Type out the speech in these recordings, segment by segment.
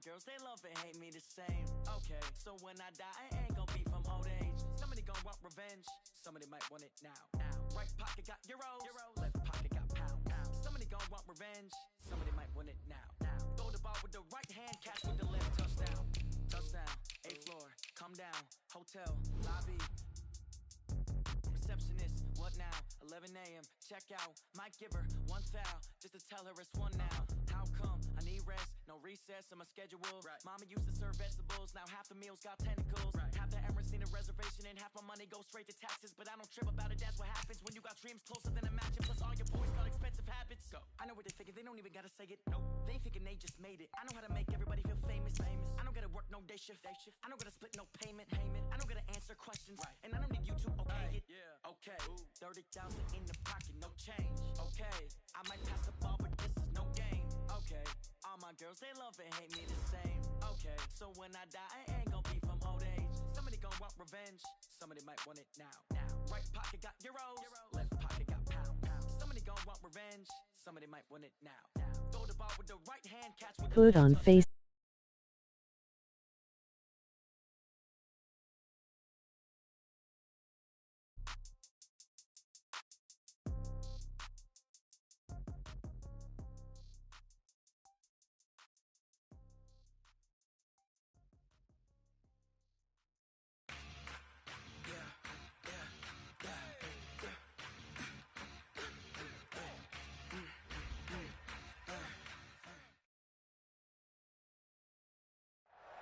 Girls, they love and hate me the same. Okay, so when I die, I ain't gonna be from old age. Somebody gonna want revenge. Somebody might want it now. Right pocket got euros. Left pocket got pounds. Somebody gonna want revenge. Somebody might want it now. Throw the ball with the right hand, catch with the left. Touchdown. Touchdown. 8th floor. Come down. Hotel. Lobby. Receptionist, what now? 11 a.m. Check out. Might give her one foul just to tell her it's one now. How come? I need rest. No recess on my schedule. Right. Mama used to serve vegetables. Now half the meals got tentacles. Right. Half the Emirates need a reservation and half my money goes straight to taxes. But I don't trip about it. That's what happens when you got dreams closer than a mansion. Plus all your boys got expensive habits. Go. I know what they thinking. They don't even gotta say it. Nope. They thinking they just made it. I know how to make everybody feel famous. I don't gotta work no day shift. I don't gotta split no payment. I don't gotta answer questions. Right. And I don't need you to okay it. Yeah. Okay. 30,000 in the pocket, no change. Okay. I might pass the ball, but this is no game. Okay. All my girls, they love and hate me the same. Okay. So when I die, I ain't gonna be from old age. Somebody gonna want revenge. Somebody might want it now. Right pocket got euros. Left pocket got pounds. Somebody gonna want revenge. Somebody might want it now. Throw the ball with the right hand, catch with Put the on left. face.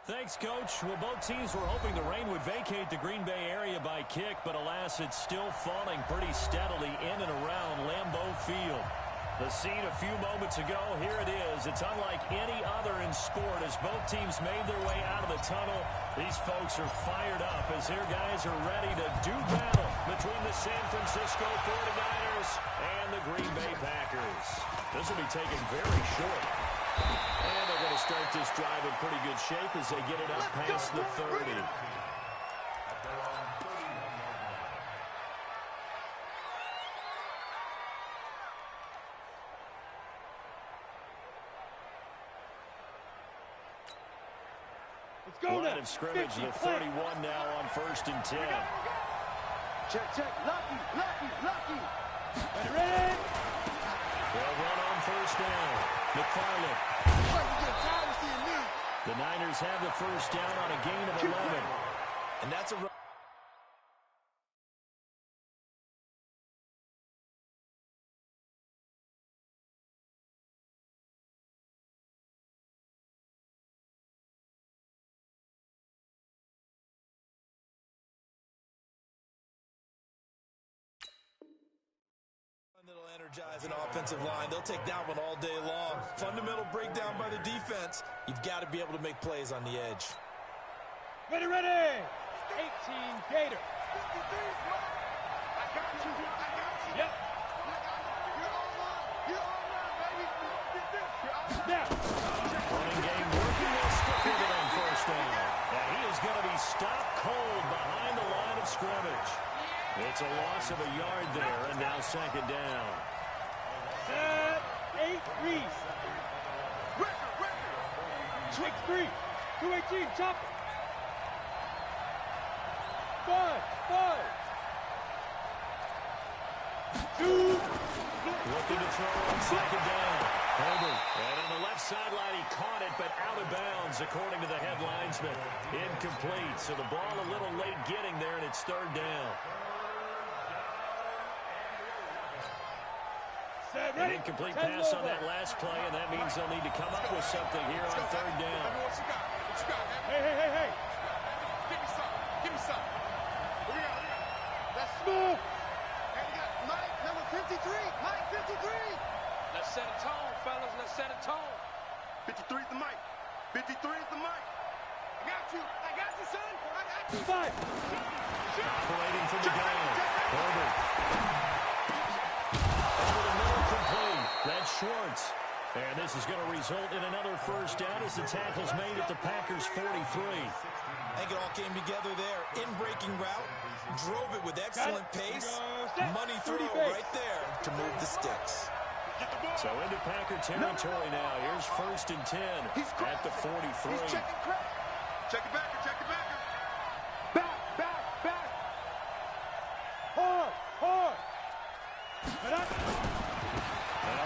Thanks, Coach. Well, both teams were hoping the rain would vacate the Green Bay area by kick, but alas, it's still falling pretty steadily in and around Lambeau Field. The scene a few moments ago, here it is. It's unlike any other in sport as both teams made their way out of the tunnel. These folks are fired up as their guys are ready to do battle between the San Francisco 49ers and the Green Bay Packers. This will be taken very short. And they're going to start this drive in pretty good shape as they get it up past the 30. Let's go Line of scrimmage, the 31 now on 1st and 10. Check. Lucky. Ready. They'll run on 1st down. McFarland. The Niners have the 1st down on a gain of 11. And that's a run. That'll energize an offensive line. They'll take that one all day long. Fundamental breakdown by the defense. You've got to be able to make plays on the edge. Ready. 18 Gator. I got you. Yep. You're all right, baby. Snap. Running game working. They'll stick with it on 1st down. And he is going to be stopped cold behind the line of scrimmage. It's a loss of a yard there, and now 2nd down. 8 Reese. Record. 6-3. 218. Chop it. 5. 2. Looking to throw on 2nd down. Herbert. And on the left sideline, he caught it, but out of bounds, according to the head linesman. Incomplete. So the ball a little late getting there, and it's 3rd down. An incomplete pass on that last play, and that means they'll need to come up with something here on 3rd down. What you got? Hey. Give me some. That's smooth. And you got Mike, number 53. Mike, 53. Let's set a tone, fellas. Let's set a tone. 53 is the mic. 53 is the mic. I got you, son. I got you. 5. Operating from the gun. Herbert. That's Schwartz. And this is going to result in another 1st down as the tackle's made at the Packers' 43. I think it all came together there. In-breaking route. Drove it with excellent pace. Money throw right there to move the sticks. So into Packer territory now. Here's 1st and 10 at the 43. He's checking crack. Check it back. Check it back. Back. Hard. Now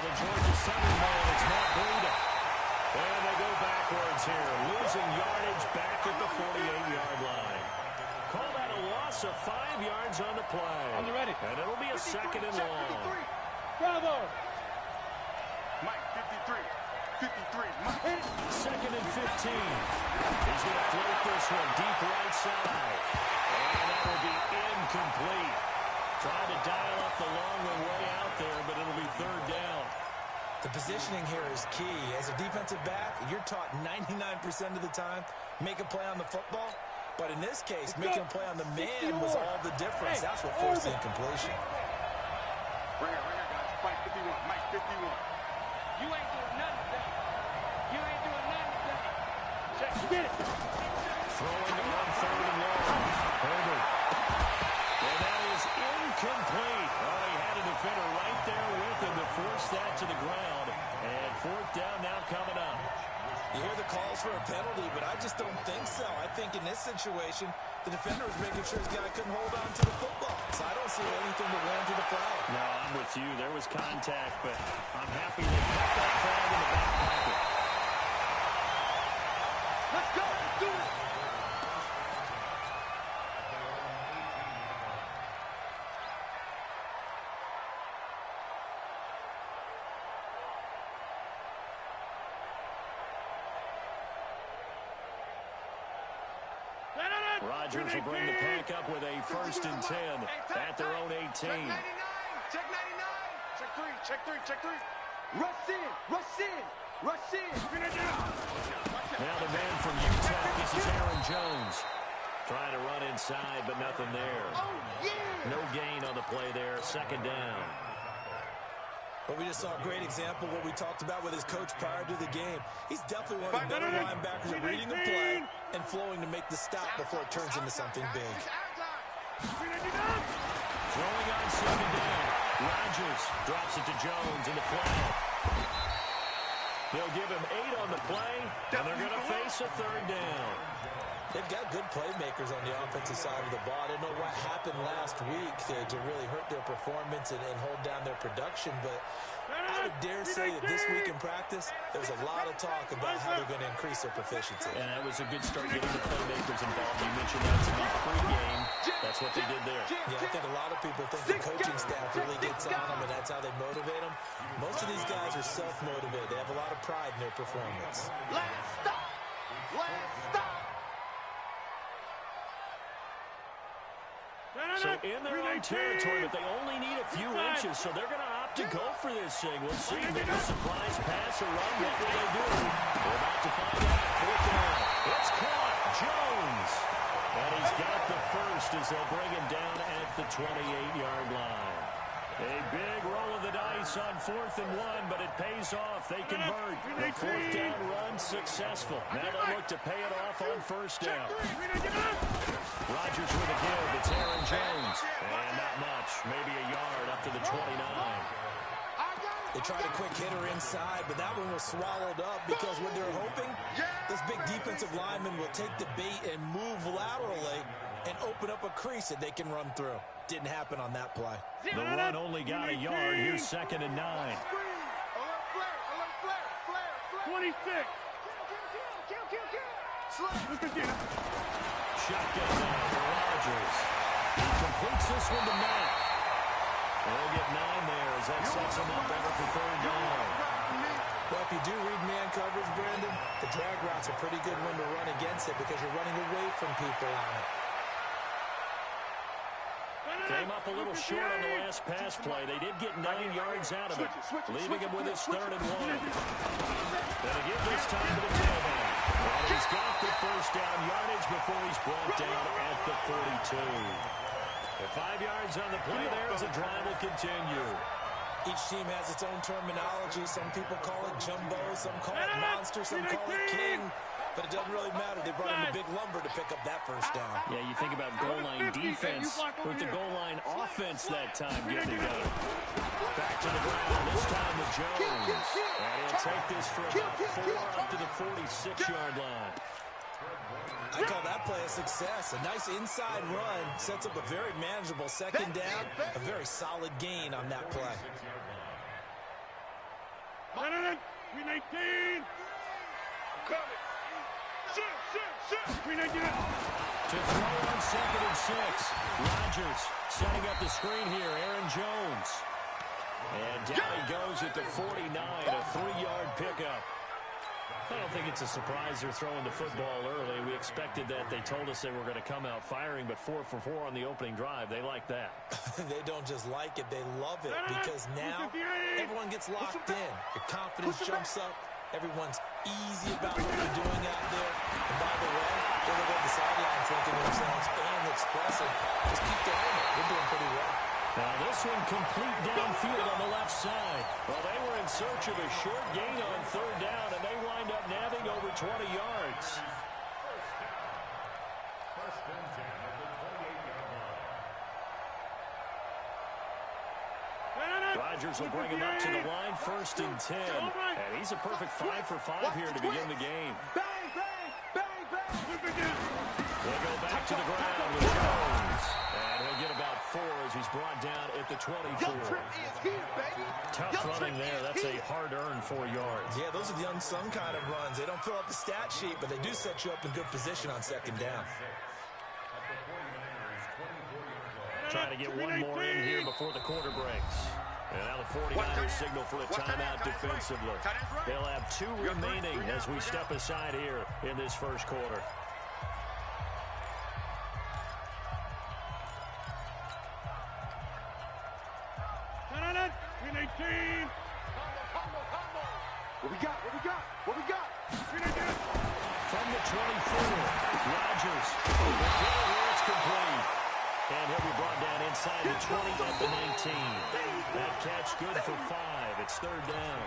the Georgia Southern man, it's Matt Breida. And they go backwards here, losing yardage back at the 48-yard line. Call that a loss of 5 yards on the play. On the ready. And it'll be a 2nd and long. Bravo. Mike, 53. Mike. 2nd and 15. He's going to float this one deep right side. And that will be incomplete. Trying to dial up the long one way out there, but it'll be 3rd down. The positioning here is key. As a defensive back, you're taught 99% of the time, make a play on the football. But in this case, making a play on the man was all the difference. That's what forced the incompletion. Right here, guys. Mike 51. You ain't doing nothing today. Check. Get it. Throwing on 3rd and long. Herbert. And that is incomplete. Oh, he had a defender right there with him to force that to the ground. And 4th down now coming up. You hear the calls for a penalty, but I just don't think so. I think in this situation, the defender was making sure his guy couldn't hold on to the football. So I don't see anything to warrant the flag. No, I'm with you. There was contact, but I'm happy they kept that flag in the back pocket. Let's go. Let's do it. Rodgers will bring the pack up with a 1st and 10 at their own 18. Check 99. Check 3. Rush in. Now the man from Utah, this is Aaron Jones. Trying to run inside, but nothing there. No gain on the play there, 2nd down. But we just saw a great example of what we talked about with his coach prior to the game. He's definitely one of the better linebackers at reading the play and flowing to make the stop before it turns into something big. Throwing on 2nd down. Rodgers drops it to Jones in the flat. They'll give him 8 on the play, and they're going to face a 3rd down. They've got good playmakers on the offensive side of the ball. I don't know what happened last week to really hurt their performance and hold down their production, but I would dare say that this week in practice, there's a lot of talk about how they're going to increase their proficiency. And that was a good start getting the playmakers involved. You mentioned that to me pre-game. That's what they did there. Yeah, I think a lot of people think the coaching staff really gets on them, and that's how they motivate them. Most of these guys are self-motivated. They have a lot of pride in their performance. Last stop. So in their own territory, but they only need a few inches, so they're going to opt to go for this thing. We'll see. Maybe a surprise pass or run. What will they do? We're about to find out. 4th down. It's caught. Jones. And he's got the 1st as they'll bring him down at the 28-yard line. A big roll of the dice on 4th and 1, but it pays off. They convert. The 4th down run successful. Now they'll look to pay it off on 1st down. Rodgers with a give. It's Aaron Jones. And not much. Maybe a yard up to the 29. They tried a quick hitter inside, but that one was swallowed up because what they're hoping, this big defensive lineman will take the bait and move laterally and open up a crease that they can run through. Didn't happen on that play. The run only got a yard. Here's 2nd and 9. 26. Shotgun now for Rodgers. He completes this one to Mack. They'll get 9 there as that sets him up better for 3rd down. Well, if you do read man coverage, Brandon, the drag route's a pretty good one to run against it because you're running away from people on it. Came up a little short on the last pass play. They did get 9 yards out of it, leaving him with his 3rd and 1. Gonna give this time to the tailback. And he's got the 1st down yardage before he's brought down at the 42. The 5 yards on the play there as the drive will continue. Each team has its own terminology. Some people call it jumbo, some call it monster, some call it king. But it doesn't really matter. They brought in the big lumber to pick up that first down. Yeah, you think about goal line defense with the goal line offense that time getting it done. Back to the ground, this time with Jones. And he'll take this for about 4 up to the 46-yard line. I call that play a success. A nice inside run sets up a very manageable second down. A very solid gain on that play. 319. Coming. To throw on 2nd and 6. Rodgers setting up the screen here. Aaron Jones. And down he goes at the 49. A 3-yard pickup. I don't think it's a surprise they're throwing the football early. We expected that. They told us they were going to come out firing, but 4 for 4 on the opening drive. They like that. They don't just like it, they love it, because now everyone gets locked in. Your confidence jumps up. Everyone's easy about what they're doing out there. And by the way, they're going to go to the sideline thinking to themselves and expressing, just keep going. We're doing pretty well. Now this one complete downfield on the left side. Well, they were in search of a short gain on 3rd down, and they wind up nabbing over 20 yards. Rodgers will bring him up to the line, 1st and 10. And he's a perfect 5 for 5 here to begin the game. Bang, bang, bang, bang. They go back to the ground with Jones. And he'll get about 4 as he's brought down at the 24. Tough running there. That's a hard-earned 4 yards. Yeah, those are the unsung kind of runs. They don't fill up the stat sheet, but they do set you up in good position on 2nd down. Trying to get one more in here before the quarter breaks. And now the 49ers signal for a timeout defensively. They'll have 2 remaining as we step aside here in this first quarter. What we got? What we got? What we got? From the 24, Rodgers. The throw here, it's complete. And he'll be brought down inside the 20 at the 19. That catch good for 5. It's 3rd down.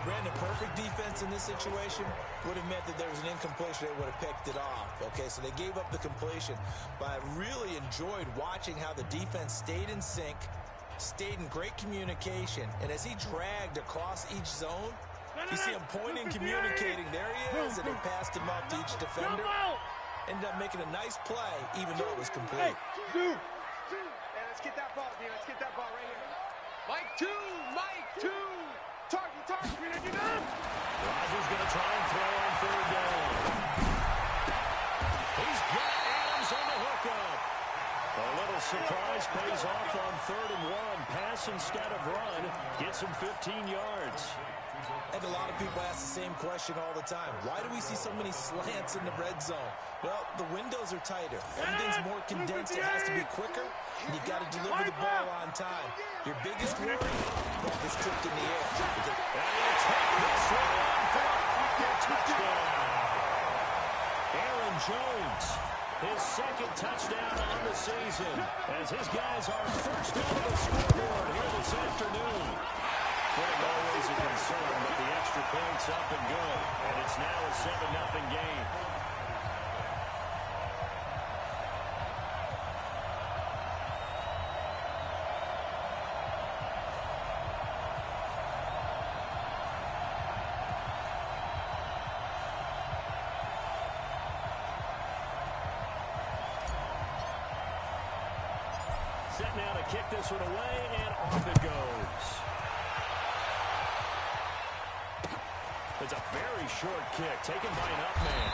Brandon, perfect defense in this situation would have meant that there was an incompletion. They would have picked it off. Okay, so they gave up the completion. But I really enjoyed watching how the defense stayed in sync, stayed in great communication. And as he dragged across each zone, you see him pointing, communicating. There he is, and they passed him off to each defender. Ended up making a nice play, even though it was complete. Hey, let's get that ball, dude. Let's get that ball right here. Mike 2, Mike 2. Target. Rodgers going to try and throw on 3rd down. He's got Adams on the hookup. A little surprise pays off on 3rd and 1. Pass instead of run. Gets him 15 yards. And a lot of people ask the same question all the time. Why do we see so many slants in the red zone? Well, the windows are tighter. Everything's more condensed. It has to be quicker. And you got to deliver the ball on time. Your biggest worry, ball gets tipped in the air. And he'll take this one for a touchdown. Aaron Jones, his 2nd touchdown on the season, as his guys are first out of the scoreboard here this afternoon. Footing always a concern, but the extra point's up and good. And it's now a 7-0 game. Set now to kick this one away, and off it goes. It's a very short kick, taken by an up man.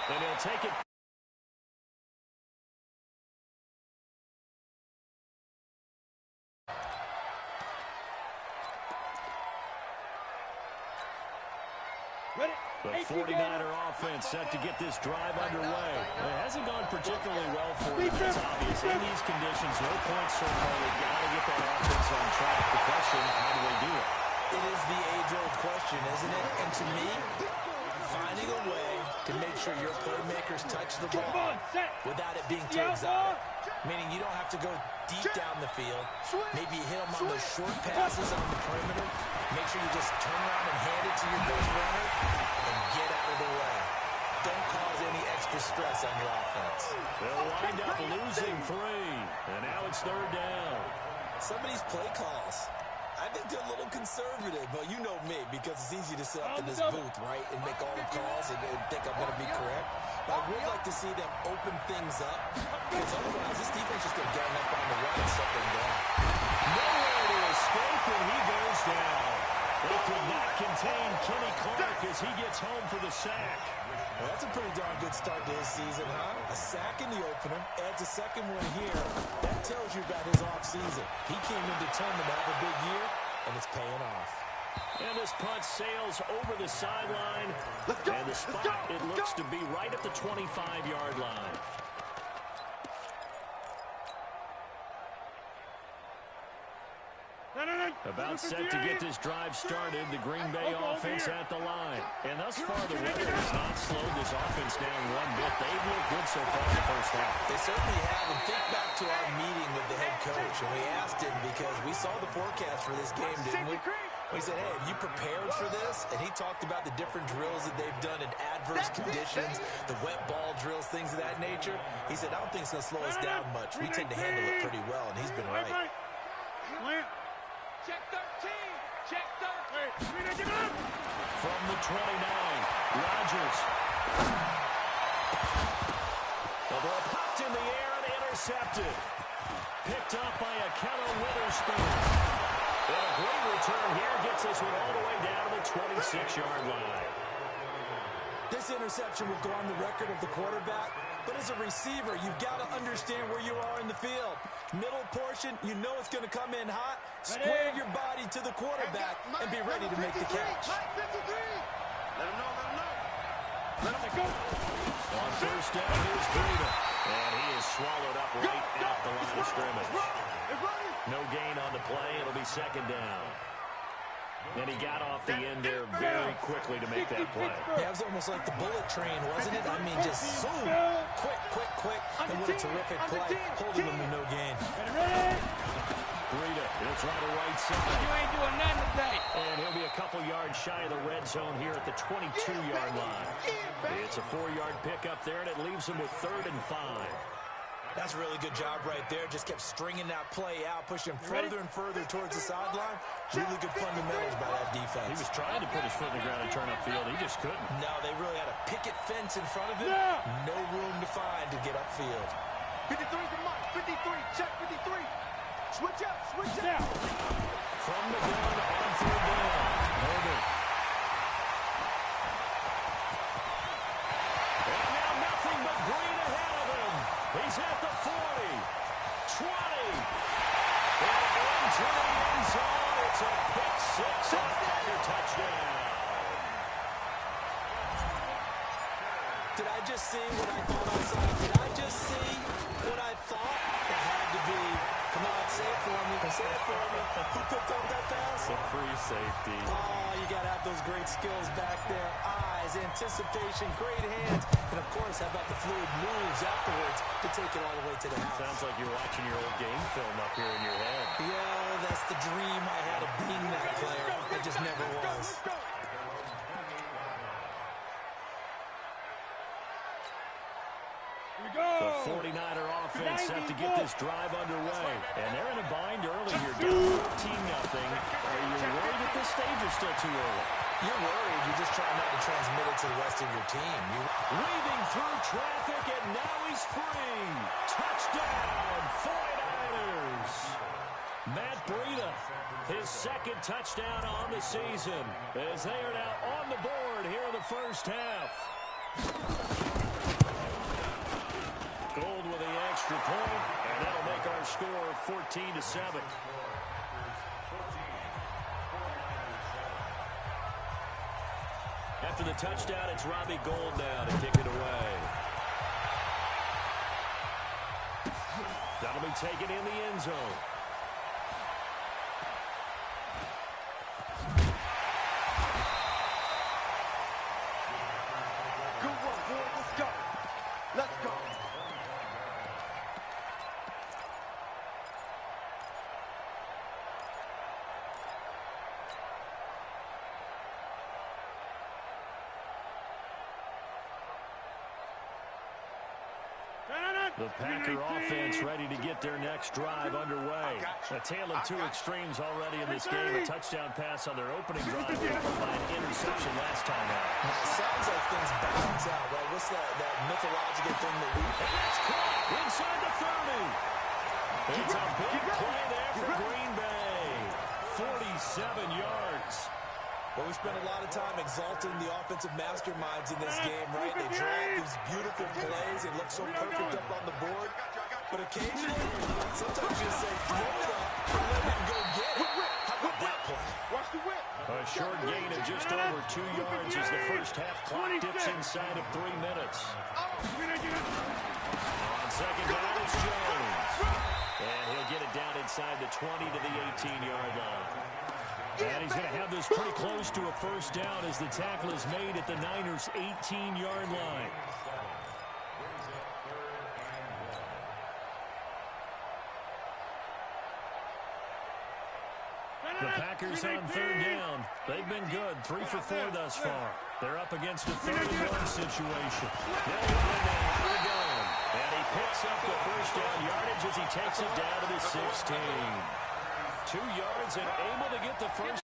And he'll take it. The 49er offense set to get this drive underway. It hasn't gone particularly well for them. It's obvious. In these conditions, no points so far. They've got to get that offense on track. The question, how do they do it? It is the age-old question, isn't it? And to me, finding a way to make sure your playmakers touch the ball without it being too exotic. Meaning you don't have to go deep down the field. Maybe you hit them on those short passes on the perimeter. Make sure you just turn around and hand it to your best runner and get out of the way. don't cause any extra stress on your offense. They'll wind up losing 3, and now it's 3rd down. Some of these play calls, I think they're a little conservative, but you know me, because it's easy to sit up in this booth, right, and make all the calls and think I'm going to be correct. But I would like to see them open things up, because otherwise this defense is going to gang up on the run and shut them down. Nowhere to escape, and he goes down. They could not contain Kenny Clark as he gets home for the sack. Well, that's a pretty darn good start to his season, huh? A sack in the opener, adds a second one here. That tells you about his offseason. He came in determined to have a big year, and it's paying off. And this punt sails over the sideline. And the spot, it looks to be right at the 25-yard line. About set to get this drive started, the Green Bay offense at the line. And thus far, the weather has not slowed this offense down one bit. They've looked good so far in the first half. They certainly have. And think back to our meeting with the head coach, and we asked him because we saw the forecast for this game, didn't we? We said, hey, have you prepared for this? And he talked about the different drills that they've done in adverse conditions, the wet ball drills, things of that nature. He said, I don't think it's going to slow us down much. We tend to handle it pretty well, and he's been right. Check 13. Check 13. From the 29, Rodgers. The ball popped in the air and intercepted. Picked up by Ahkello Witherspoon. And a great return here gets this one all the way down to the 26-yard line. This interception will go on the record of the quarterback, but as a receiver, you've got to understand where you are in the field. Middle portion, you know it's going to come in hot. Square your body to the quarterback and be ready to make the catch. Let him know, let him know. Let him go. On first down, here's Breida. And he is swallowed up right at the line of scrimmage. No gain on the play. It'll be 2nd down. And he got off the end there very quickly to make that play. Yeah, it was almost like the bullet train, wasn't it? I mean, just zoom. Quick. And what a terrific play. Holding him to no gain. Breida, it's right to right side. You ain't doing nothing today. And he'll be a couple yards shy of the red zone here at the 22-yard line. It's a 4-yard pickup there, and it leaves him with 3rd and 5. That's a really good job right there. Just kept stringing that play out, pushing further and further towards the sideline. Really good fundamentals by that defense. He was trying to put his foot in the ground and turn upfield. He just couldn't. No, they really had a picket fence in front of him. No room to find to get upfield. 53 to Mike. 53. Check 53. Switch up. From the gun on 3rd down. Herbert. And now nothing but green ahead of him. He's at the 40, 20, and into the end zone. It's a pick six and a Packer touchdown. Did I just see what I thought I saw? Did I just see what I thought? It had to be. Come on, say it for me. Say it for me. Who picked up that pass? The free safety. Oh, you got to have those great skills back there. Eyes, anticipation, great hands. And, of course, how about the fluid moves afterwards to take it all the way to the house? Sounds like you're watching your old game film up here in your head. Yeah, that's the dream I had of being that player. I just never was. The 49er offense set to get this drive underway. And they're in a bind early here, down 14-0. Are you worried at this stage or still too early? You're worried. You're just trying not to transmit it to the rest of your team. Weaving through traffic, and now he's free. Touchdown, 49ers. Matt Breida, his 2nd touchdown on the season, as they are now on the board here in the first half. Gold with the extra point, and that'll make our score 14-7. After the touchdown, it's Robbie Gould now to kick it away. That'll be taken in the end zone. Good work, boy. Let's go. Let's go. The Packer offense ready to get their next drive underway. A tale of two extremes already in this game. A touchdown pass on their opening drive, followed by an interception last time out. Now, it sounds like things balance out, right? What's that mythological thing that we... And that's caught inside the 30. It's a big play there for Green Bay. 47 yards. Well, we spent a lot of time exalting the offensive masterminds in this game, right? They draw up these beautiful plays. They look so perfect up on the board. But occasionally, sometimes you say, throw it up and let him go get it. How about that play? Watch the whip. A short gain of just over 2 yards as the first half clock dips inside of 3 minutes. On second down, it's Jones. And he'll get it down inside the 20 to the 18-yard line. And he's going to have this pretty close to a first down as the tackle is made at the Niners' 18-yard line. The Packers on third down. They've been good, 3 for 4 thus far. They're up against a 3-and-1 situation. They'll run it now. Here we go. And he picks up the first down yardage as he takes it down to the 16. 2 yards and able to get the first.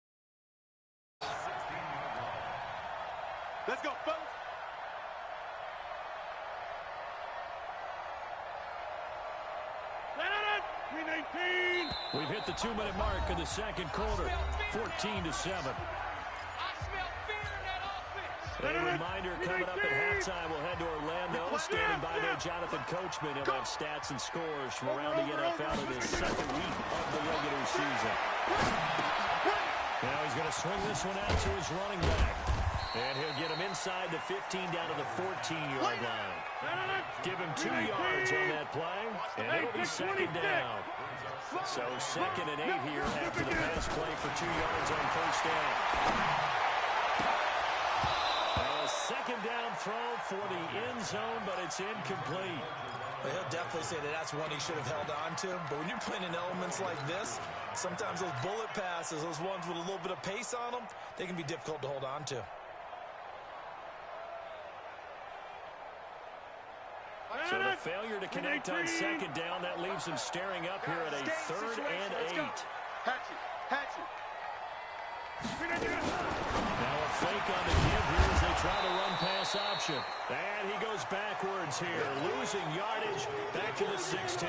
Let's go, folks. We've hit the 2-minute mark of the second quarter. 14-7. A reminder coming up at halftime, we'll head to Orlando. Standing by there, Jonathan Coachman. He'll have stats and scores from around the NFL in the second week of the regular season. Now he's going to swing this one out to his running back. And he'll get him inside the 15 down to the 14-yard line. Give him 2 yards on that play, and it'll be second down. So 2nd and 8 here after the pass play for 2 yards on first down. A second down throw for the end zone, but it's incomplete. Well, he'll definitely say that that's one he should have held on to. But when you're playing in elements like this, sometimes those bullet passes, those ones with a little bit of pace on them, they can be difficult to hold on to. So the failure to connect on second down, that leaves him staring up here at a 3rd and 8. Hatchet. Now a fake on the give here as they try the run-pass option. And he goes backwards here, losing yardage back to the 16.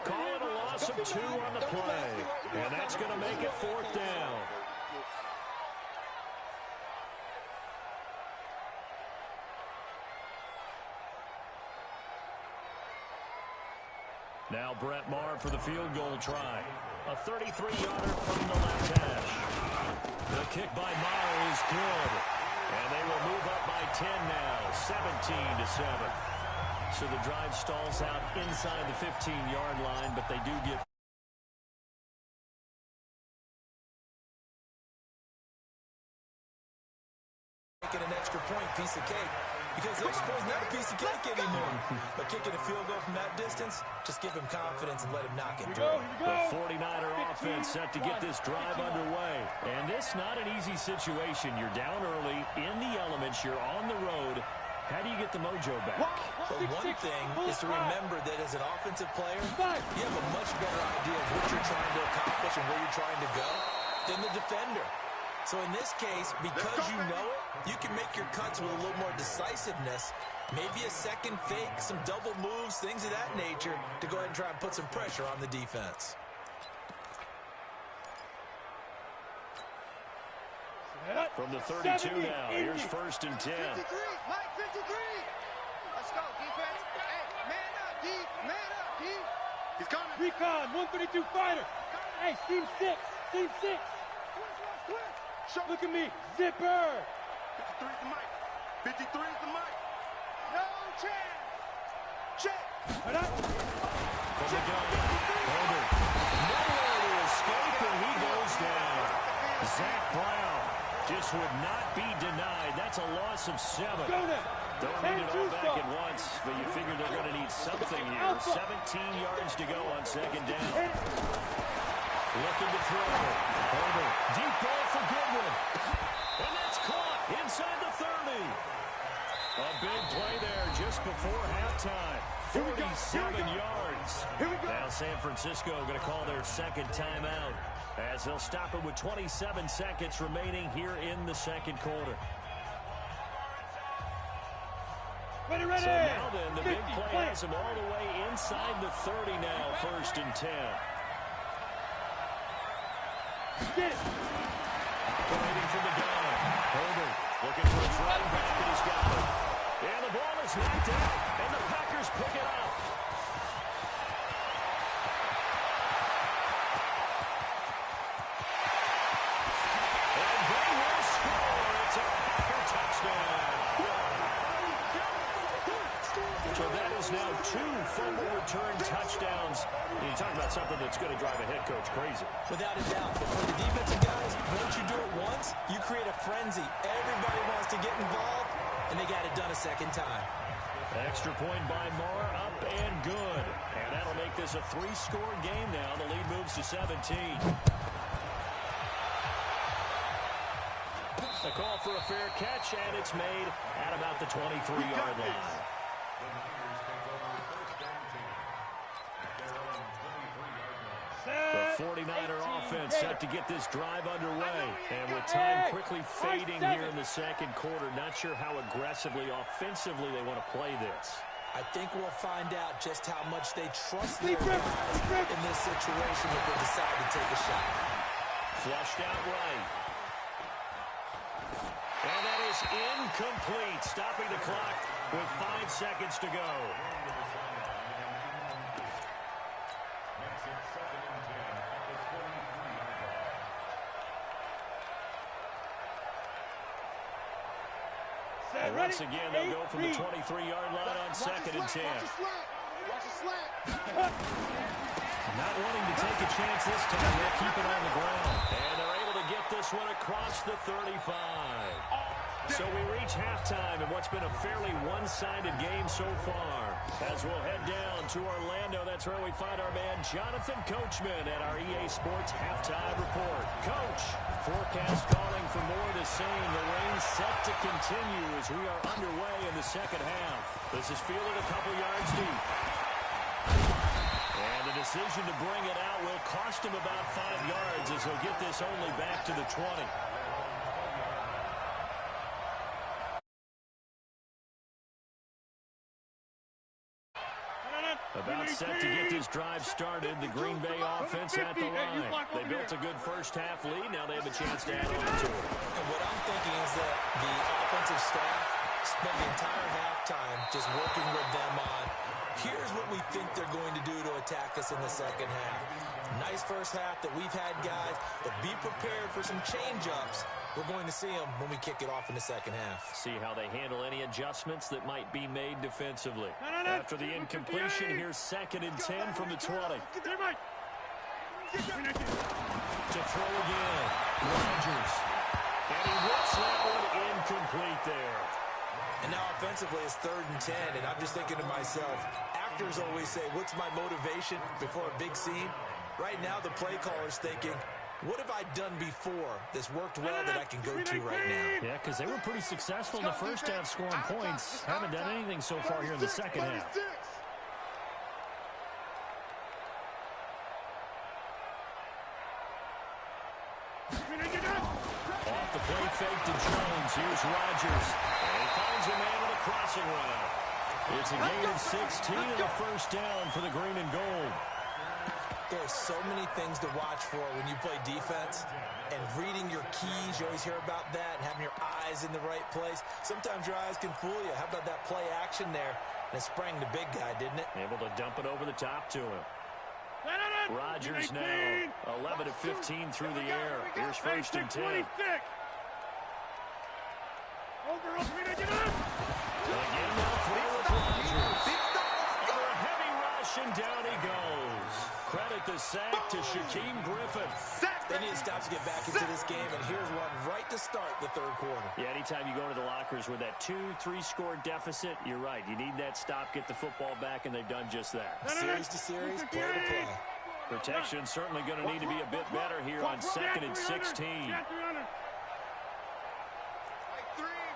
Call it a loss of 2 on the play. And that's going to make it 4th down. Now Brett Maher for the field goal try. A 33-yarder from the left hash. The kick by Maher is good. And they will move up by 10 now, 17-7. So the drive stalls out inside the 15-yard line, but they do get... Making an extra point, piece of cake. Because they're supposed not a piece of cake anymore. But kicking a field goal from that distance, just give him confidence and let him knock it through. The 49er offense set to get this drive underway. And this not an easy situation. You're down early, in the elements, you're on the road. How do you get the mojo back? But one thing is to remember that as an offensive player, you have a much better idea of what you're trying to accomplish and where you're trying to go than the defender. So in this case, because you know it, you can make your cuts with a little more decisiveness, maybe a second fake, some double moves, things of that nature, to go ahead and try and put some pressure on the defense. From the 32 now, here's 1st and 10. 53, Mike 53. Let's go, defense. Hey, man up, D. Man up, D. He's coming. Recon, 132 fighter. Hey, team 6. Team 6. Look at me. Zipper. 53 is the mic. 53 is the mic. No chance. Check. From the gun, Holder. Nowhere to escape, and he goes down. Zach Brown just would not be denied. That's a loss of 7. Don't need it all back at once, but you figure they're going to need something here. 17 yards to go on second down. Looking to throw. Holder. Deep ball for Goodwin. And that's caught inside the 30. A big play there just before halftime. 47 yards. Now San Francisco going to call their second timeout as they'll stop it with 27 seconds remaining here in the second quarter. Ready. So now then, the big play has them all the way inside the 30 now, 1st and 10. Get it. Waiting for the gun. Herbert looking for his running back, and he's got it. And the ball is knocked out, and the Packers pick it up. And they will score. It's a Packer touchdown. So that is now 2 fumble return touchdowns. You talk about something that's going to drive a head coach crazy. Without a doubt. But for the defensive guys, once you do it once, you create a frenzy. Everybody wants to get involved, and they got it done a second time. Extra point by Moore, up and good. And that'll make this a 3-score game now. The lead moves to 17. The call for a fair catch, and it's made at about the 23-yard line. The 49er offense set to get this drive underway. And with time quickly fading here in the second quarter, not sure how aggressively, offensively they want to play this. I think we'll find out just how much they trust their guys in this situation if they decide to take a shot. Flushed out right. And that is incomplete, stopping the clock with 5 seconds to go. And once again, they'll go from the 23-yard line on 2nd and 10. Not wanting to take a chance this time, they'll keep it on the ground. And they're able to get this one across the 35. So we reach halftime in what's been a fairly one-sided game so far. As we'll head down to Orlando, that's where we find our man Jonathan Coachman at our EA Sports Halftime Report. Coach, forecast calling for more of the same. The rain set to continue as we are underway in the second half. This is fielded a couple yards deep. And the decision to bring it out will cost him about 5 yards as he'll get this only back to the 20. About set to get this drive started. The Green Bay offense at the line. They built a good first half lead. Now they have a chance to add on to it. And what I'm thinking is that the offensive staff spent the entire halftime just working with them on, here's what we think they're going to do to attack us in the second half. Nice first half that we've had, guys, but be prepared for some change-ups. We're going to see them when we kick it off in the second half. See how they handle any adjustments that might be made defensively. After the incompletion, here's 2nd and 10 from the 20. To throw again, Rodgers. And he whips that one incomplete there. And now offensively it's 3rd and 10, and I'm just thinking to myself, actors always say, what's my motivation before a big scene? Right now the play caller's thinking, what have I done before that's worked well that I can go to right now? Yeah, because they were pretty successful in the first half scoring points. Haven't done anything so far here in the second half. Off the play fake to Jones. Here's Rodgers. And he finds a man with a crossing route. It's a gain of 16 and a first down for the green and gold. There are so many things to watch for when you play defense, and reading your keys, you always hear about that, and having your eyes in the right place. Sometimes your eyes can fool you. How about that play action there? And it sprang the big guy, didn't it? Able to dump it over the top to him. Rodgers now 11 of 15 through the air. Here's 1st and 10. Again, now through with Rodgers. Under a heavy rush, and down he goes. Credit the sack to Shaquem Griffin. They need to stop to get back into this game, and here's one right to start the third quarter. Yeah, anytime you go into the lockers with that 2-3 score deficit, you're right. You need that stop, get the football back, and they've done just that. Series to series, play to play. Protection certainly going to need to be a bit better here on 2nd and 16.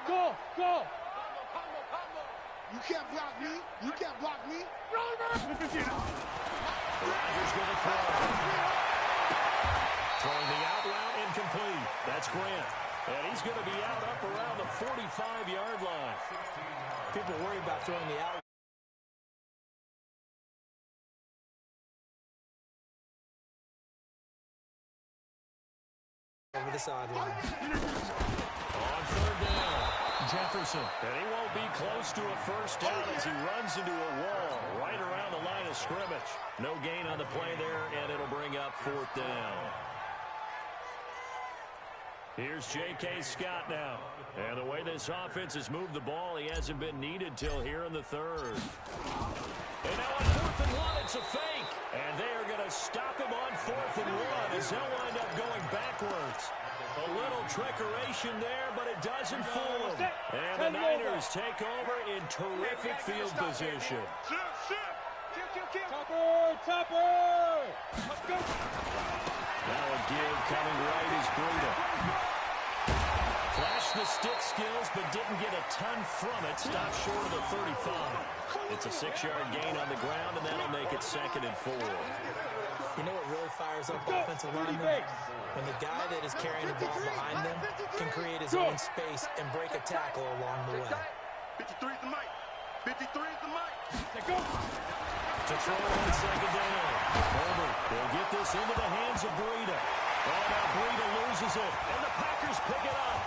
Go! You can't block me. You can't block me. Rodgers with a throw. Throwing the out route incomplete. That's Grant. And he's going to be out up around the 45-yard line. People worry about throwing the out. Over the sideline. On third down, Jefferson. And he won't be close to a first down as he runs into a wall right around the line of scrimmage. No gain on the play there, and it'll bring up fourth down. Here's J.K. Scott now. And the way this offense has moved the ball, he hasn't been needed till here in the third. And now on 4th and 1, it's a fake. And they are going to stop him on 4th and 1 as they'll wind up going backwards. A little trickeration there, but it doesn't fool him. And the Niners take over in terrific field position. Topper! Let's go! Now a give coming right is Breida. Flashed the stick skills, but didn't get a ton from it. Stopped short of the 35. It's a 6-yard gain on the ground, and that'll make it 2nd and 4. You know what really fires up offensive linemen? When the guy that is carrying the ball behind them can create his own space and break a tackle along the way. 53 is the mic. 53 is the mic. Let's go! To throw on 2nd down. Herbert will get this into the hands of Breida. Oh, now Breida loses it, and the Packers pick it up.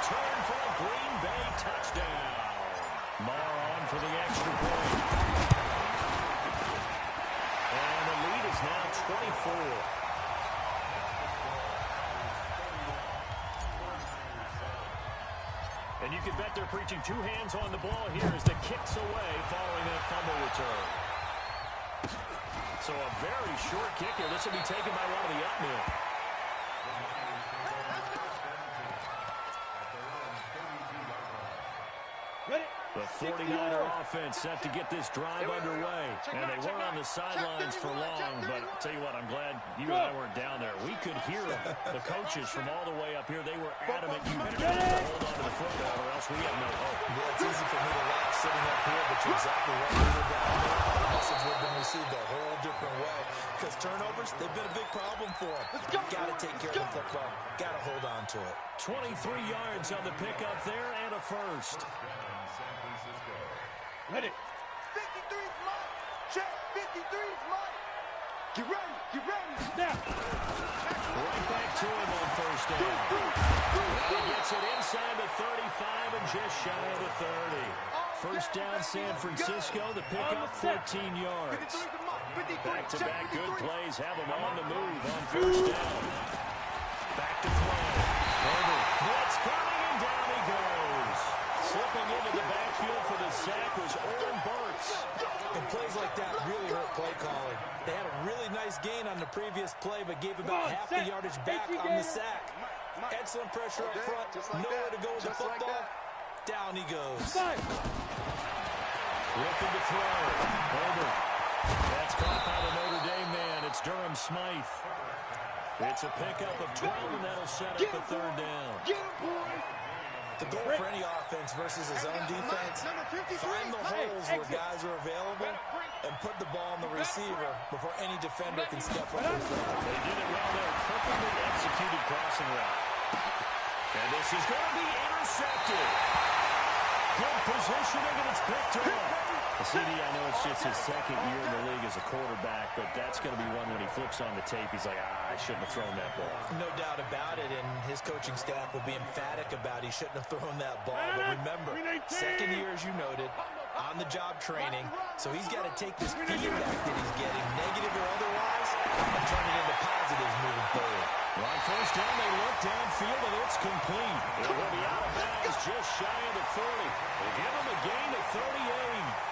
Return for a Green Bay touchdown. Marr on for the extra point. And the lead is now 24. And you can bet they're preaching 2 hands on the ball here as the kick's away following that fumble return. So a very short kick here. This will be taken by one of the up men. The 49er offense set to get this drive underway. And they weren't on the sidelines for long, but I'll tell you what, I'm glad you and I weren't down there. We could hear them. The coaches from all the way up here, they were adamant you have to hold on to the football or else we have no hope. Yeah, it's easy for me to laugh sitting up here, but you're exactly right. We were down there. The message would have been received a whole different way. Because turnovers, they've been a big problem for them. Got to take care of the football. Got to hold on to it. 23 yards on the pickup there and a first. Ready. 53's mine. Check. 53's mine. Get ready. Get ready. Now. Right back to him on first down. Now he gets it inside the 35 and just shy of the 30. First down San Francisco. The pickup 14 yards. Back-to-back good plays have him on the move on first down. Back to throw. Herbert. Blitz coming and down he goes. Slipping into the backfield for the sack was Oren Burks. And plays like that really hurt play calling. They had a really nice gain on the previous play, but gave about half the yardage back on the sack. Excellent pressure up front. Nowhere to go with the football. Down he goes. Looking to throw. Herbert. That's caught by the Notre Dame man. It's Durham Smythe. It's a pickup of 12, and that'll set up the third down. The goal for any offense versus his own defense, find the holes where guys are available and put the ball on the receiver before any defender can step up in front. They did it well there. Perfectly executed crossing route. And this is going to be intercepted. Good positioning, and it's picked off. CD, I know it's just his 2nd year in the league as a quarterback, but that's going to be one when he flips on the tape, he's like, I shouldn't have thrown that ball. No doubt about it, and his coaching staff will be emphatic about he shouldn't have thrown that ball. But remember, 2nd year, as you noted, on-the-job training, so he's got to take this feedback that he's getting, negative or otherwise, and turn it into positives moving forward. Well, on first down, they look downfield, and it's complete. It will be out of bounds just shy of the 30. They give him a gain of 38.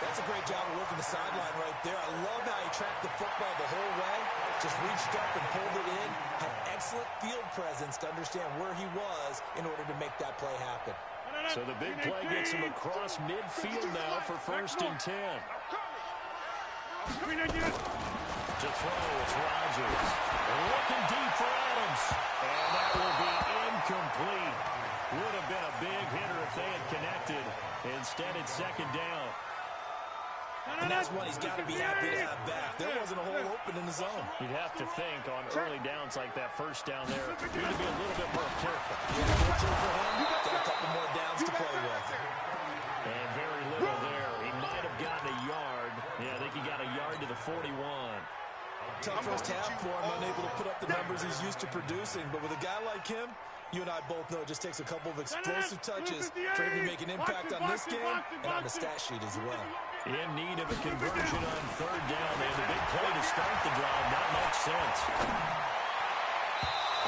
That's a great job of working the sideline right there. I love how he tracked the football the whole way, just reached up and pulled it in, had excellent field presence to understand where he was in order to make that play happen. So the big play gets him across midfield now for 1st and 10. throw. It's Rodgers. Looking deep for Adams. And that will be incomplete. Would have been a big hitter if they had connected. Instead, it's second down. And that's one he's got to be happy to have back. There wasn't a hole open in the zone. You'd have to think on early downs like that first down there, you need to be a little bit more careful. Yeah, fortunately for him, got a couple more downs to play with. And very little there. He might have gotten a yard. Yeah, I think he got a yard to the 41. Tough first half for him, unable to put up the numbers he's used to producing. But with a guy like him, you and I both know it just takes a couple of explosive touches for him to make an impact on this game and on the stat sheet as well. In need of a conversion on third down. They had a big play to start the drive. Not much sense.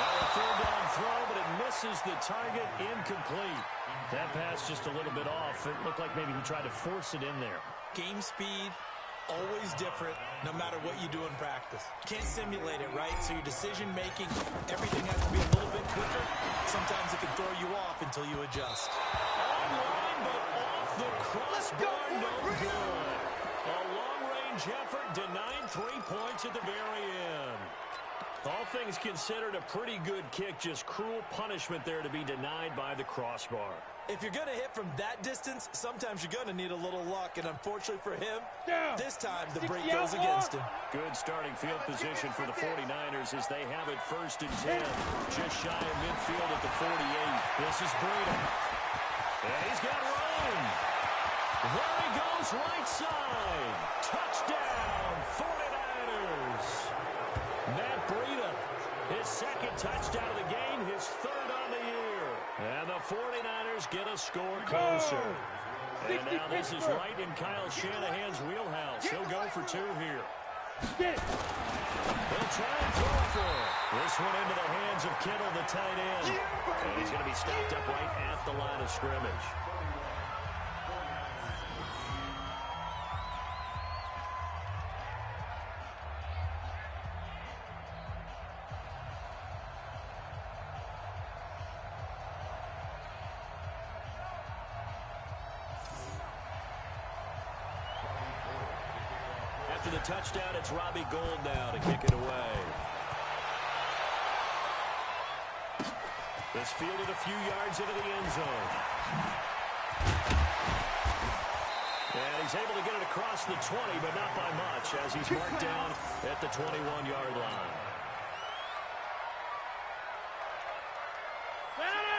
Well, a third down throw, but it misses the target. Incomplete. That pass just a little bit off. It looked like maybe he tried to force it in there. Game speed, always different, no matter what you do in practice. Can't simulate it, right? So your decision-making, everything has to be a little bit quicker. Sometimes it can throw you off until you adjust. Online, but off the crossbar, no good. A long-range effort denied 3 points at the very end. All things considered, a pretty good kick. Just cruel punishment there to be denied by the crossbar. If you're going to hit from that distance, sometimes you're going to need a little luck. And unfortunately for him, this time the break goes against him. Good starting field position for the 49ers as they have it 1st and 10. Just shy of midfield at the 48. This is Breida. And he's got room. There he goes, right side. Touchdown, 49ers. Matt Breida, his second touchdown of the game, his third on the year. And the 49ers get a score closer. And now this is right in Kyle Shanahan's wheelhouse. He'll go for 2 here. He'll try and throw for it. This one into the hands of Kittle, the tight end. And he's going to be stopped up right at the line of scrimmage. After the touchdown, it's Robbie Gould now to kick it away. This fielded a few yards into the end zone. And he's able to get it across the 20, but not by much, as he's marked down at the 21-yard line.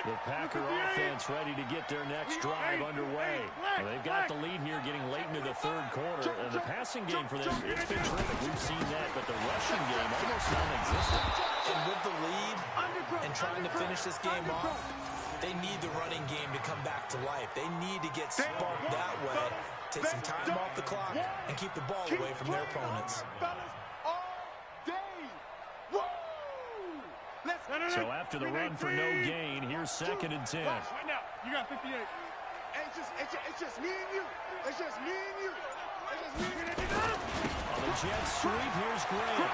The Packer offense ready to get their next drive underway. And they've got the lead here getting late into the third quarter. And the passing game for them, it's been terrific. We've seen that, but the rushing game almost non-existent. And with the lead and trying to finish this game off, they need the running game to come back to life. They need to get sparked that way, take some time off the clock, and keep the ball away from their opponents. So after the run for no gain, here's 2nd and 10. Right now, you got 58. It's just me and you. It's just me and you. It's just me and you. On the jet sweep, here's Grant.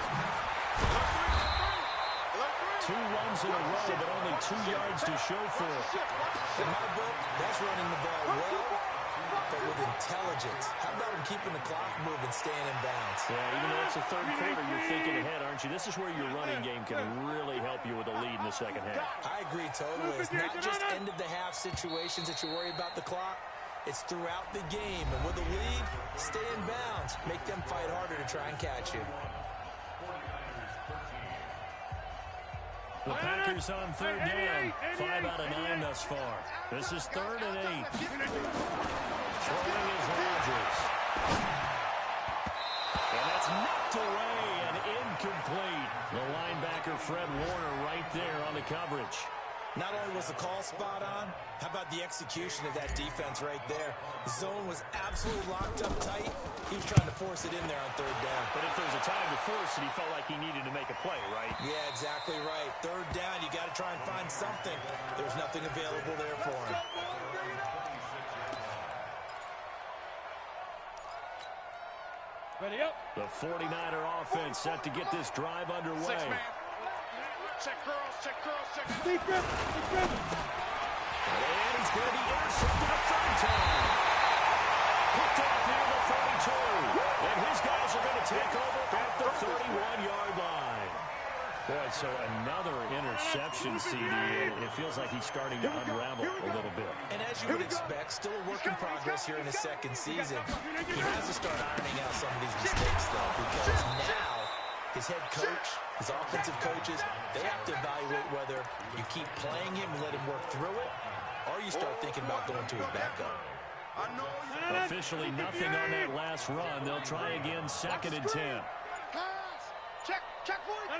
2 runs in a row, but only 2 yards to show for it. In my book, that's running the ball well, but with intelligence. How about him keeping the clock moving, staying in bounds? Yeah, even though it's the third quarter, you're thinking ahead, aren't you? This is where your running game can really help you with a lead in the second half. I agree totally. It's not just end-of-the-half situations that you worry about the clock. It's throughout the game. And with a lead, stay in bounds. Make them fight harder to try and catch you. The Packers on third down. 5 out of 9 thus far. This is 3rd and 8. Throwing is Rodgers. And that's knocked away and incomplete. The linebacker Fred Warner right there on the coverage. Not only was the call spot on, how about the execution of that defense right there? The zone was absolutely locked up tight. He was trying to force it in there on third down. But if there's a time to force it, he felt like he needed to make a play, right? Yeah, exactly right. Third down, you got to try and find something. There's nothing available there for him. Ready up. The 49er offense set to get this drive underway. 6 man. Check girls, check girls, check girls. Defense. And he's going to be intercepted a third time. picked off near the 32. And his guys are going to take over at the 31-yard line. Boy, so another interception, CD. It feels like he's starting to unravel a little bit. And as you would expect, still a work in progress here in his second season. He has to start ironing out some of these mistakes, though, because now his head coach, his offensive coaches, they have to evaluate whether you keep playing him and let him work through it, or you start thinking about going to his backup. Officially nothing on that last run. They'll try again, 2nd and 10. Check for it.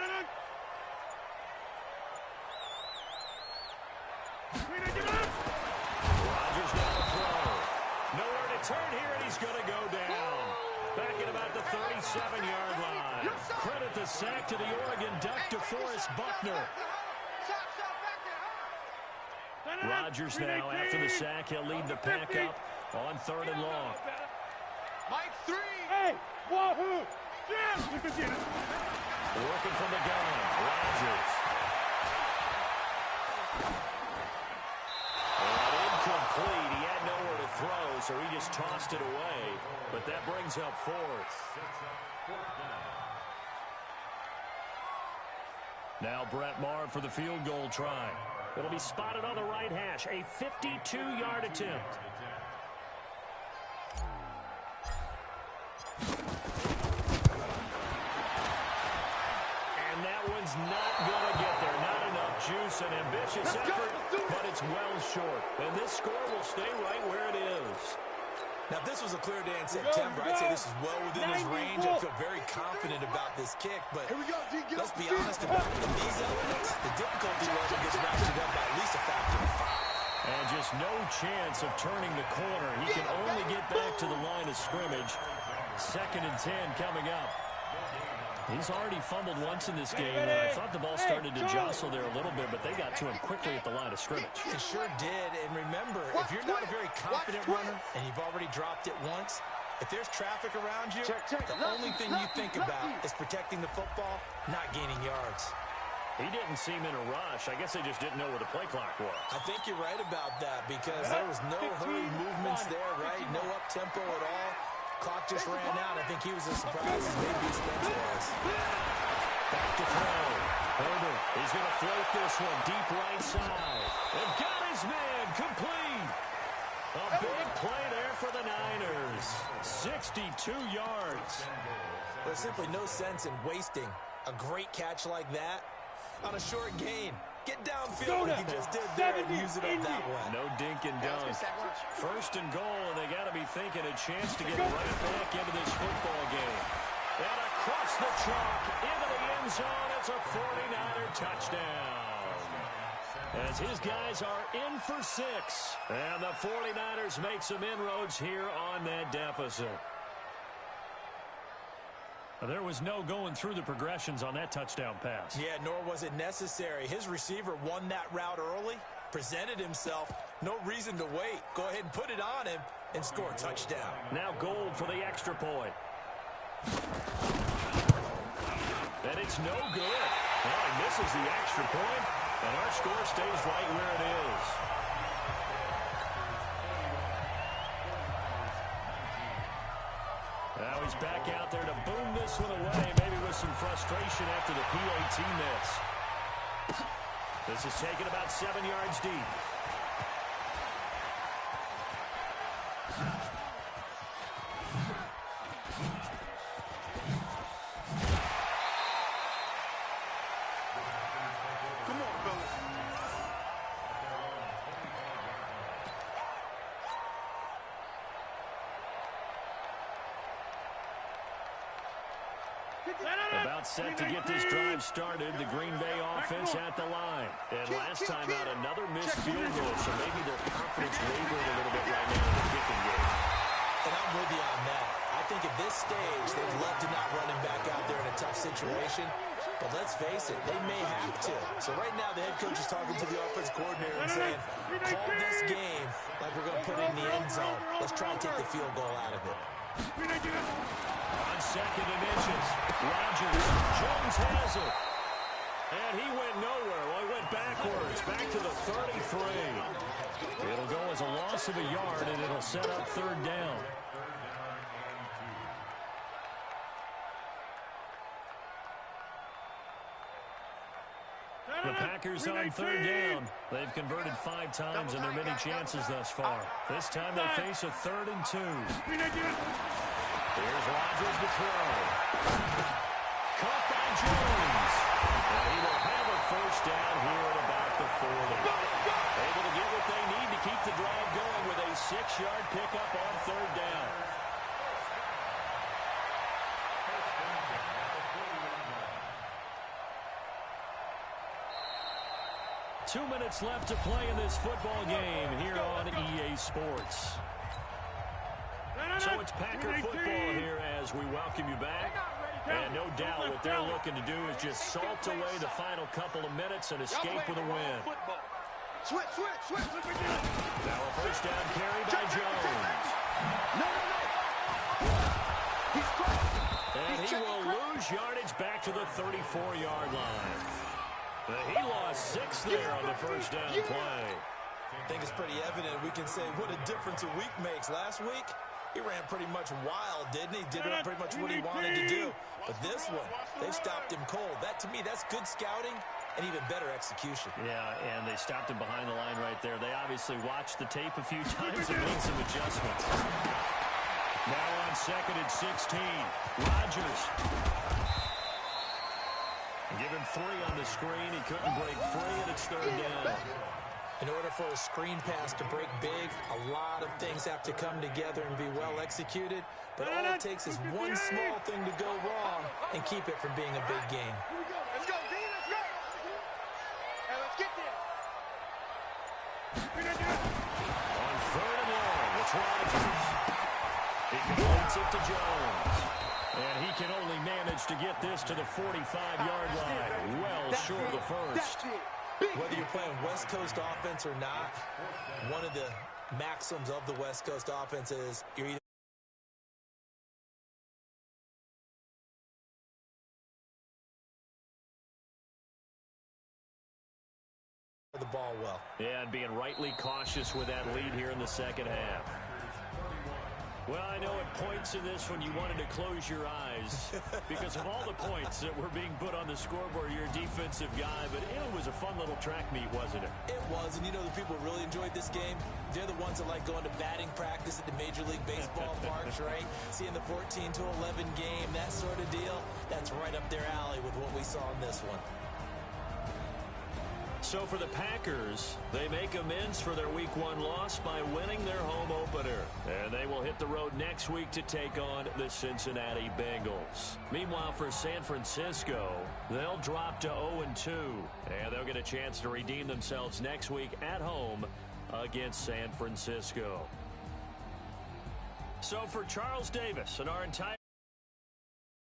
Rodgers now to throw. Nowhere to turn here, and he's going to go down. Back at about the 37-yard line. Credit the sack to the Oregon Duck, DeForest Buckner. Rodgers now, after the sack, he'll lead the pack up on 3rd and long. Mike 3. Hey, wahoo! Working from the gun, Rodgers. Incomplete. He had nowhere to throw, so he just tossed it away. But that brings up 4th. Now Brett Maher for the field goal try. It'll be spotted on the right hash. A 52-yard attempt. And that one's not going to get there. Not enough juice. An ambitious effort, but it's well short. And this score will stay right where it is. Now, if this was a clear day in September, I'd say this is well within his range. I feel very confident about this kick, but let's be honest about it. In these elements, the difficulty level gets ratcheted up by at least a factor of 5. And just no chance of turning the corner. He can only get back to the line of scrimmage. 2nd and 10 coming up. He's already fumbled once in this game, and I thought the ball started to jostle there a little bit, but they got to him quickly at the line of scrimmage. It sure did, and remember, if you're not a very confident runner and you've already dropped it once, if there's traffic around you, the only thing you think about is protecting the football, not gaining yards. He didn't seem in a rush. I guess they just didn't know where the play clock was. I think you're right about that because there was no hurried movements there, right? No up-tempo at all. Clock just ran out. I think he was as surprised as maybe Spence was. Back to throw. Herbert, he's going to float this one deep right side. And got his man complete. A big play there for the Niners. 62 yards. There's simply no sense in wasting a great catch like that on a short gain. Get downfield like he just did there and use it up that way. No dink and dunk. 1st and goal, and they got to be thinking a chance to get right back into this football game. And across the chalk, into the end zone, it's a 49er touchdown. As his guys are in for 6. And the 49ers make some inroads here on that deficit. There was no going through the progressions on that touchdown pass. Yeah, nor was it necessary. His receiver won that route early, presented himself. No reason to wait. Go ahead and put it on him and score a touchdown. Now Gold for the extra point. And it's no good. Well, he misses the extra point, and our score stays right where it is. Now he's back out there to boom this one away, maybe with some frustration after the PAT miss. This is taken about 7 yards deep. Come on, fellas. About set to get this drive started, the Green Bay offense at the line. And last time out, another missed field goal, so maybe their confidence wavered a little bit right now in the kicking game. And I'm with you on that. I think at this stage, they'd love to not run him back out there in a tough situation. But let's face it, they may have to. So right now, the head coach is talking to the offense coordinator and saying, call this game like we're going to put it in the end zone. Let's try and take the field goal out of it. On 2nd and inches, Rodgers, Jones has it. And he went nowhere. Well, he went backwards, back to the 33. It'll go as a loss of a yard, and it'll set up 3rd down. The Packers on third down. They've converted 5 times in their many chances thus far. This time they face a 3rd and 2. Here's Rodgers to throw. Caught by Jones. And he will have a first down here at about the 40. Able to get what they need to keep the drive going with a 6-yard pickup on third down. Two minutes left to play in this football game here on EA Sports. So it's Packer football here as we welcome you back. And no doubt what they're looking to do is just salt away the final couple of minutes and escape with a win. Switch. Now a first down carry by Jones. And he will lose yardage back to the 34-yard line. He lost 6 there on the first down play. I think it's pretty evident. We can say what a difference a week makes. Last week, he ran pretty much wild, didn't he? Did pretty much what he wanted to do. But this one, they stopped him cold. That, to me, that's good scouting and even better execution. Yeah, and they stopped him behind the line right there. They obviously watched the tape a few times and made some adjustments. Now on 2nd and 16, Rodgers. Give him 3 on the screen. He couldn't break free, and it's 3rd down. In order for a screen pass to break big, a lot of things have to come together and be well executed. But all it takes is one small thing to go wrong and keep it from being a big game. Let's go, D, let's go. Hey, let's get there. On 3rd and long, it's Rodgers. He completes it to Jones. And he can only manage to get this to the 45-yard line. Well short of the first. Whether you're playing West Coast offense or not, one of the maxims of the West Coast offense is you're either the ball well. Yeah, and being rightly cautious with that lead here in the second half. Well, I know at points in this when you wanted to close your eyes because of all the points that were being put on the scoreboard. You're a defensive guy, but it was a fun little track meet, wasn't it? It was, and you know the people who really enjoyed this game? They're the ones that like going to batting practice at the Major League Baseball parks, right? Seeing the 14-11 game, that sort of deal, that's right up their alley with what we saw in this one. So for the Packers, they make amends for their Week 1 loss by winning their home opener. And they will hit the road next week to take on the Cincinnati Bengals. Meanwhile, for San Francisco, they'll drop to 0-2. And they'll get a chance to redeem themselves next week at home against San Francisco. So for Charles Davis and our entire